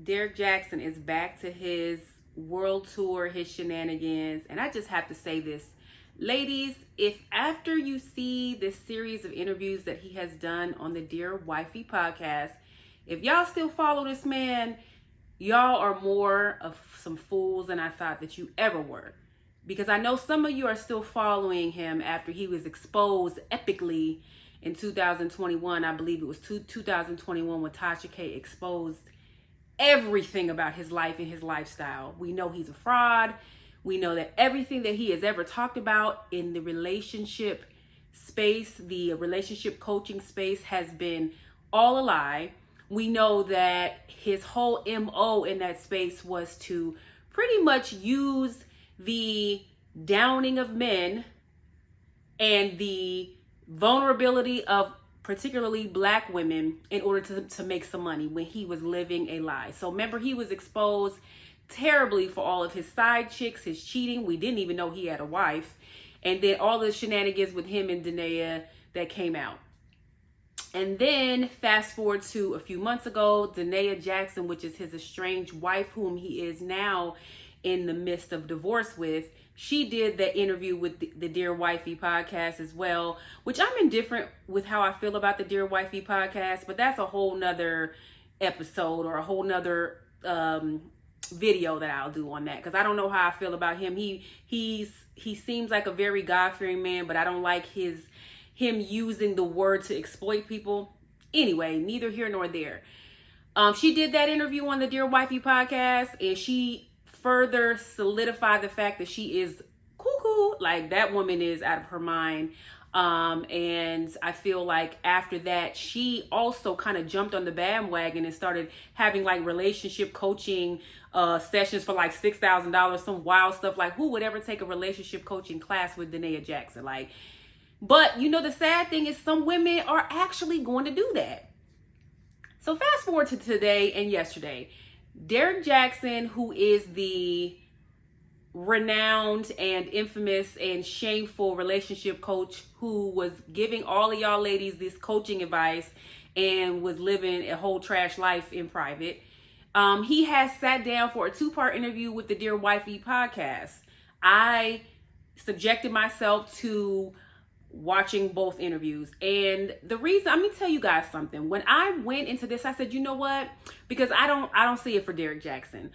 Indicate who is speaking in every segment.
Speaker 1: Derrick Jaxn is back to his world tour, his shenanigans. And I just have to say this. Ladies, if after you see this series of interviews that he has done on the Dear Wifey podcast, if y'all still follow this man, y'all are more of some fools than I thought that you ever were. Because I know some of you are still following him after he was exposed epically in 2021. I believe it was 2021 when Tasha K exposed everything about his life and his lifestyle. We know he's a fraud. We know that everything that he has ever talked about in the relationship space, the relationship coaching space, has been all a lie. We know that his whole MO in that space was to pretty much use the downing of men and the vulnerability of particularly Black women in order to make some money when he was living a lie. So remember, he was exposed terribly for all of his side chicks, his cheating. We didn't even know he had a wife. And then all the shenanigans with him and Danae that came out. And then fast forward to a few months ago, Derrick Jaxn, which is his estranged wife, whom he is now in the midst of divorce with, she did that interview with the Dear Wifey podcast as well, which I'm indifferent with how I feel about the Dear Wifey podcast, but that's a whole nother episode or a whole nother video that I'll do on that, because I don't know how I feel about him. He seems like a very God-fearing man, but I don't like him using the word to exploit people. Anyway, neither here nor there. She did that interview on the Dear Wifey podcast, and she further solidified the fact that she is cuckoo. Like, that woman is out of her mind. And I feel like after that, she also kind of jumped on the bandwagon and started having like relationship coaching sessions for like $6,000, some wild stuff. Like, who would ever take a relationship coaching class with Derrick Jaxn? Like, but you know, the sad thing is some women are actually going to do that. So fast forward to today and yesterday. Derrick Jaxn, who is the renowned and infamous and shameful relationship coach who was giving all of y'all ladies this coaching advice and was living a whole trash life in private, he has sat down for a 2-part interview with the Dear Wifey podcast. I subjected myself to watching both interviews, and the reason, I'm gonna tell you guys something. When I went into this, I said, you know what, because I don't see it for Derrick Jaxn.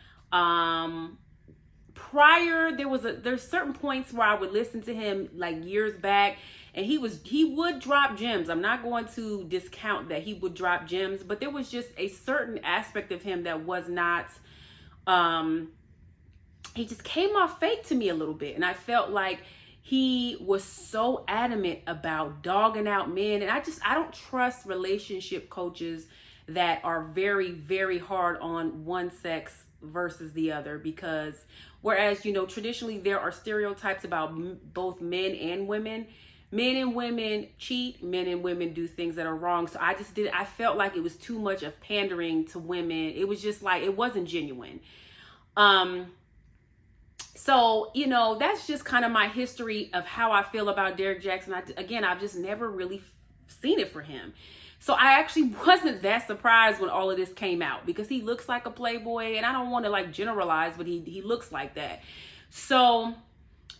Speaker 1: Prior, there's certain points where I would listen to him like years back, and he would drop gems. I'm not going to discount that he would drop gems, but there was just a certain aspect of him that was not he just came off fake to me a little bit, and I felt like he was so adamant about dogging out men. And I don't trust relationship coaches that are very, very hard on one sex versus the other, because whereas, you know, traditionally there are stereotypes about both men and women. Men and women cheat, men and women do things that are wrong. So I felt like it was too much of pandering to women. It was just like, it wasn't genuine. So, you know, that's just kind of my history of how I feel about Derrick Jaxn. I've just never really seen it for him. So I actually wasn't that surprised when all of this came out, because he looks like a playboy, and I don't want to like generalize, but he looks like that. So,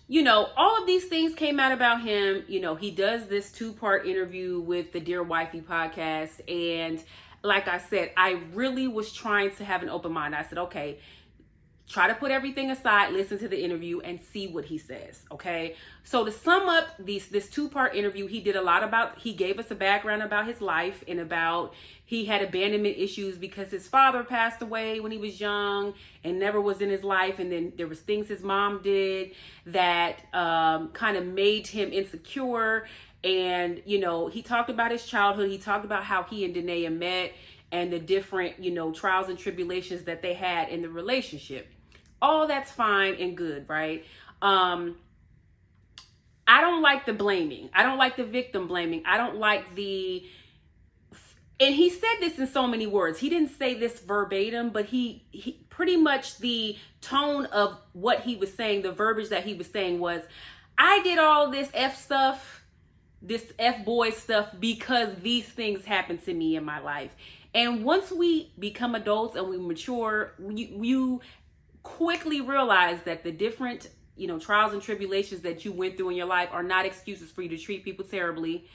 Speaker 1: you know, all of these things came out about him. You know, he does this 2-part interview with the Dear Wifey podcast. And like I said, I really was trying to have an open mind. I said, okay, try to put everything aside, listen to the interview, and see what he says, okay? So to sum up this 2-part interview, he gave us a background about his life, and about he had abandonment issues because his father passed away when he was young and never was in his life. And then there was things his mom did that kind of made him insecure. And, you know, he talked about his childhood. He talked about how he and Danae met and the different, you know, trials and tribulations that they had in the relationship. All that's fine and good, right? I don't like the blaming. I don't like the victim blaming. I don't like and he said this in so many words. He didn't say this verbatim, but he pretty much, the tone of what he was saying, the verbiage that he was saying was, I did all this F stuff, this F boy stuff, because these things happened to me in my life. And once we become adults and we mature, you quickly realize that the different, trials and tribulations that you went through in your life are not excuses for you to treat people terribly.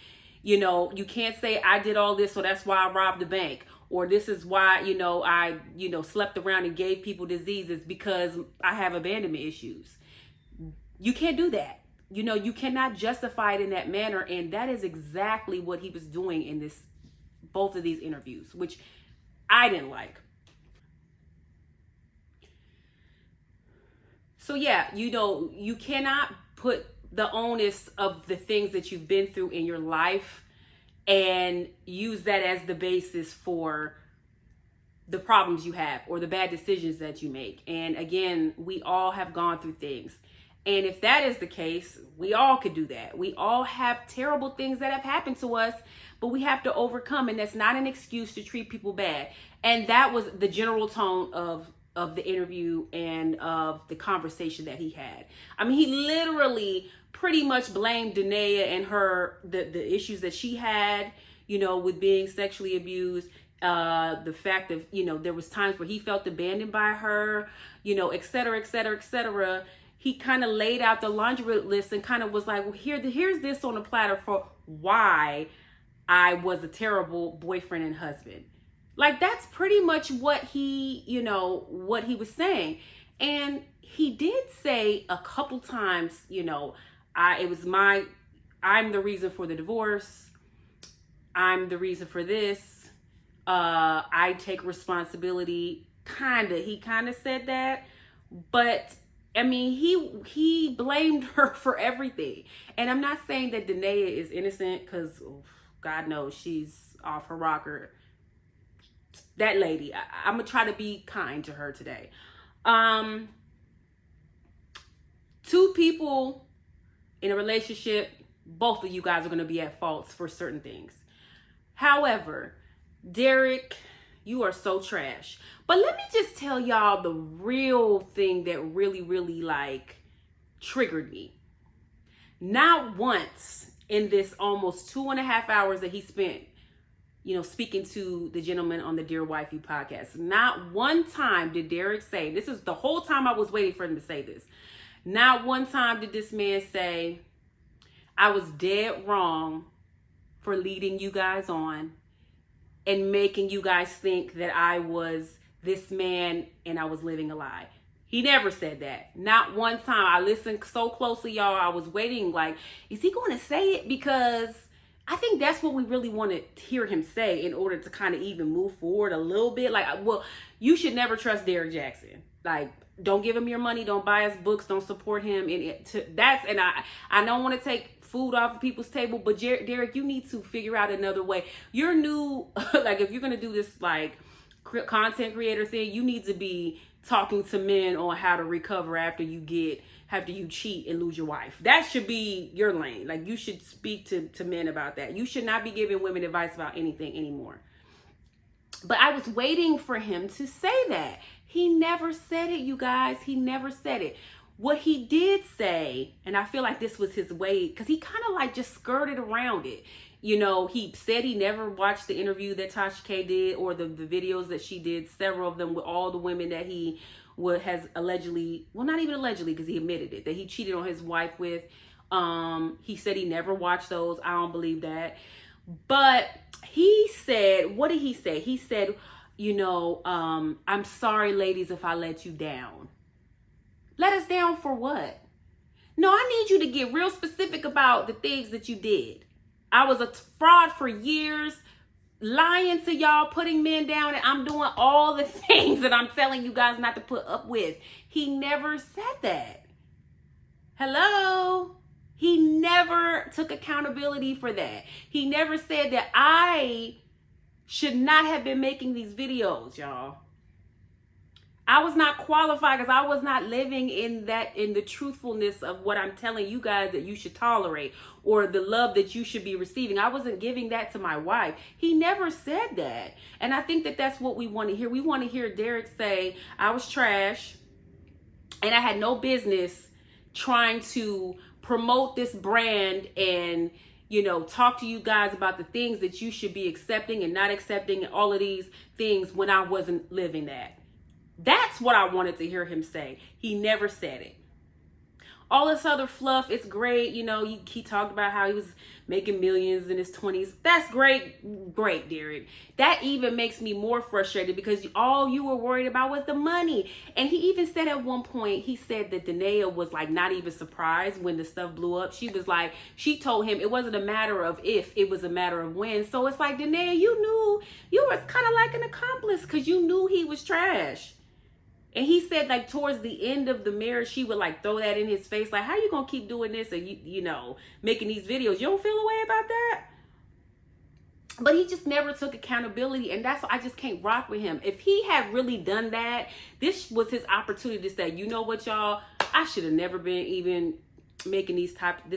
Speaker 1: You can't say I did all this, so that's why I robbed the bank. Or this is why, I, slept around and gave people diseases because I have abandonment issues. You can't do that. You cannot justify it in that manner. And that is exactly what he was doing in both of these interviews, which I didn't like. So yeah, you cannot put the onus of the things that you've been through in your life and use that as the basis for the problems you have or the bad decisions that you make. And again, we all have gone through things. And if that is the case, we all could do that. We all have terrible things that have happened to us, but we have to overcome. And that's not an excuse to treat people bad. And that was the general tone of the interview and of the conversation that he had. I mean, he literally pretty much blamed Danae and the issues that she had, with being sexually abused. The fact that, there was times where he felt abandoned by her, et cetera, et cetera, et cetera. He kind of laid out the laundry list and kind of was like, well, here's this on a platter for why I was a terrible boyfriend and husband. Like, that's pretty much what he was saying. And he did say a couple times, I'm the reason for the divorce. I'm the reason for this. I take responsibility. He kind of said that, but I mean, he blamed her for everything. And I'm not saying that Danae is innocent, because God knows she's off her rocker. That lady, I'm gonna try to be kind to her today. Two people in a relationship, both of you guys are gonna be at fault for certain things. However, Derrick, you are so trash. But let me just tell y'all the real thing that really, really triggered me. Not once in this almost 2.5 hours that he spent, speaking to the gentleman on the Dear Wifey podcast, not one time did Derrick say, this is the whole time I was waiting for him to say this. Not one time did this man say, I was dead wrong for leading you guys on and making you guys think that I was this man and I was living a lie. He never said that. Not one time. I listened so closely, y'all. I was waiting is he going to say it? Because I think that's what we really want to hear him say in order to kind of even move forward a little bit. You should never trust Derrick Jaxn. Don't give him your money. Don't buy his books. Don't support him. I don't want to take food off of people's table, but Derrick, you need to figure out another way. You're new. If you're going to do this content creator thing, you need to be talking to men on how to recover after you cheat and lose your wife. That should be your lane. You should speak to men about that. You should not be giving women advice about anything anymore. But I was waiting for him to say that. He never said it, you guys. He never said it. What he did say, and I feel like this was his way, because he kind of just skirted around it. He said he never watched the interview that Tasha K did, or the videos that she did, several of them with all the women that he has allegedly, well, not even allegedly, because he admitted it, that he cheated on his wife with. He said he never watched those. I don't believe that. But he said, what did he say? He said, I'm sorry, ladies, if I let you down. Let us down for what? No, I need you to get real specific about the things that you did. I was a fraud for years, lying to y'all, putting men down, and I'm doing all the things that I'm telling you guys not to put up with. He never said that. Hello? He never took accountability for that. He never said that I should not have been making these videos, y'all. I was not qualified because I was not living in the truthfulness of what I'm telling you guys that you should tolerate, or the love that you should be receiving. I wasn't giving that to my wife. He never said that. And I think that that's what we want to hear. We want to hear Derrick say, I was trash and I had no business trying to promote this brand and, talk to you guys about the things that you should be accepting and not accepting, and all of these things when I wasn't living that. That's what I wanted to hear him say. He never said it. All this other fluff, it's great. He talked about how he was making millions in his 20s. That's great. Great, Derrick. That even makes me more frustrated because all you were worried about was the money. And he even said at one point, he said that Danae was like not even surprised when the stuff blew up. She was like, she told him it wasn't a matter of if, it was a matter of when. So it's like, Danae, you knew, you were kind of like an accomplice because you knew he was trash. And he said, like, towards the end of the marriage, she would, like, throw that in his face. Like, how you going to keep doing this and, making these videos? You don't feel a way about that? But he just never took accountability. And that's why I just can't rock with him. If he had really done that, this was his opportunity to say, you know what, y'all? I should have never been even making this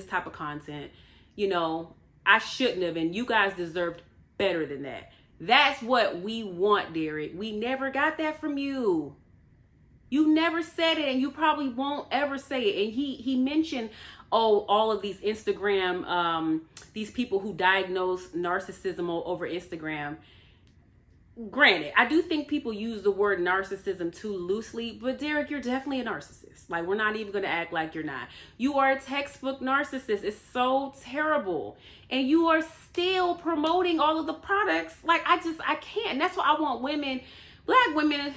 Speaker 1: type of content. I shouldn't have. And you guys deserved better than that. That's what we want, Derrick. We never got that from you. You never said it, and you probably won't ever say it. And he mentioned, all of these Instagram, these people who diagnose narcissism over Instagram. Granted, I do think people use the word narcissism too loosely, but Derrick, you're definitely a narcissist. Like, we're not even going to act like you're not. You are a textbook narcissist. It's so terrible. And you are still promoting all of the products. Like, I can't. And that's why I want women, Black women.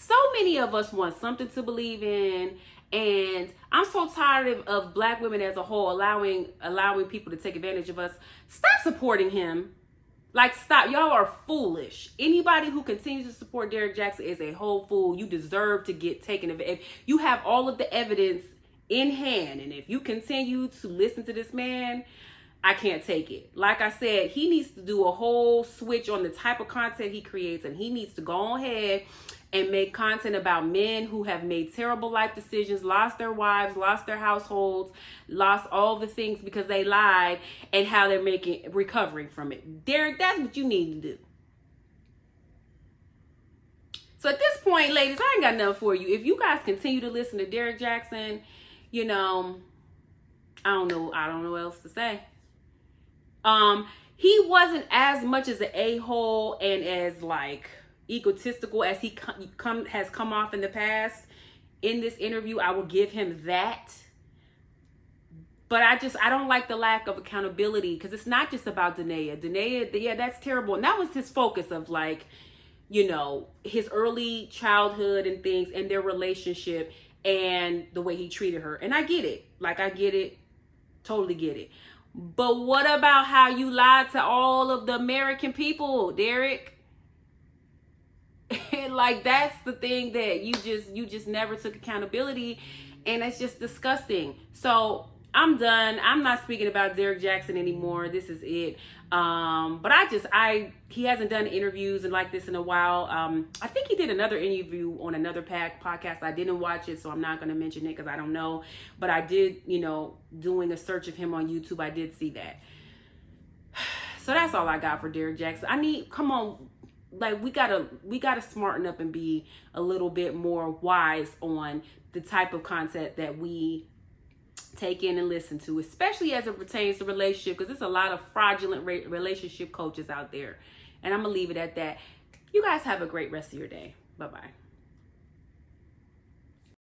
Speaker 1: So many of us want something to believe in, and I'm so tired of Black women as a whole allowing people to take advantage of us. Stop supporting him. Like, stop. Y'all are foolish. Anybody who continues to support Derrick Jaxn is a whole fool. You deserve to get taken advantage. If you have all of the evidence in hand, and if you continue to listen to this man, I can't take it. Like I said, he needs to do a whole switch on the type of content he creates, and he needs to go ahead and make content about men who have made terrible life decisions, lost their wives, lost their households, lost all the things because they lied, and how they're recovering from it. Derrick, that's what you need to do. So at this point, ladies, I ain't got nothing for you. If you guys continue to listen to Derrick Jaxn, I don't know what else to say. He wasn't as much as an a-hole and as like egotistical as he has come off in the past. In this interview, I will give him that. But I don't like the lack of accountability, because it's not just about Danae. Yeah, that's terrible. And that was his focus of like, his early childhood and things and their relationship and the way he treated her. And I get it. Like, I get it. Totally get it. But what about how you lied to all of the American people, Derrick? Like, that's the thing that you just never took accountability, and it's just disgusting. So I'm done. I'm not speaking about Derrick Jaxn anymore. This is it. But he hasn't done interviews and like this in a while. I think he did another interview on another podcast. I didn't watch it, so I'm not going to mention it because I don't know. But I did, doing a search of him on YouTube, I did see that. So that's all I got for Derrick Jaxn. Come on. Like, we gotta smarten up and be a little bit more wise on the type of content that we take in and listen to, especially as it pertains to relationship, because there's a lot of fraudulent relationship coaches out there. And I'm gonna leave it at that. You guys have a great rest of your day. Bye-bye.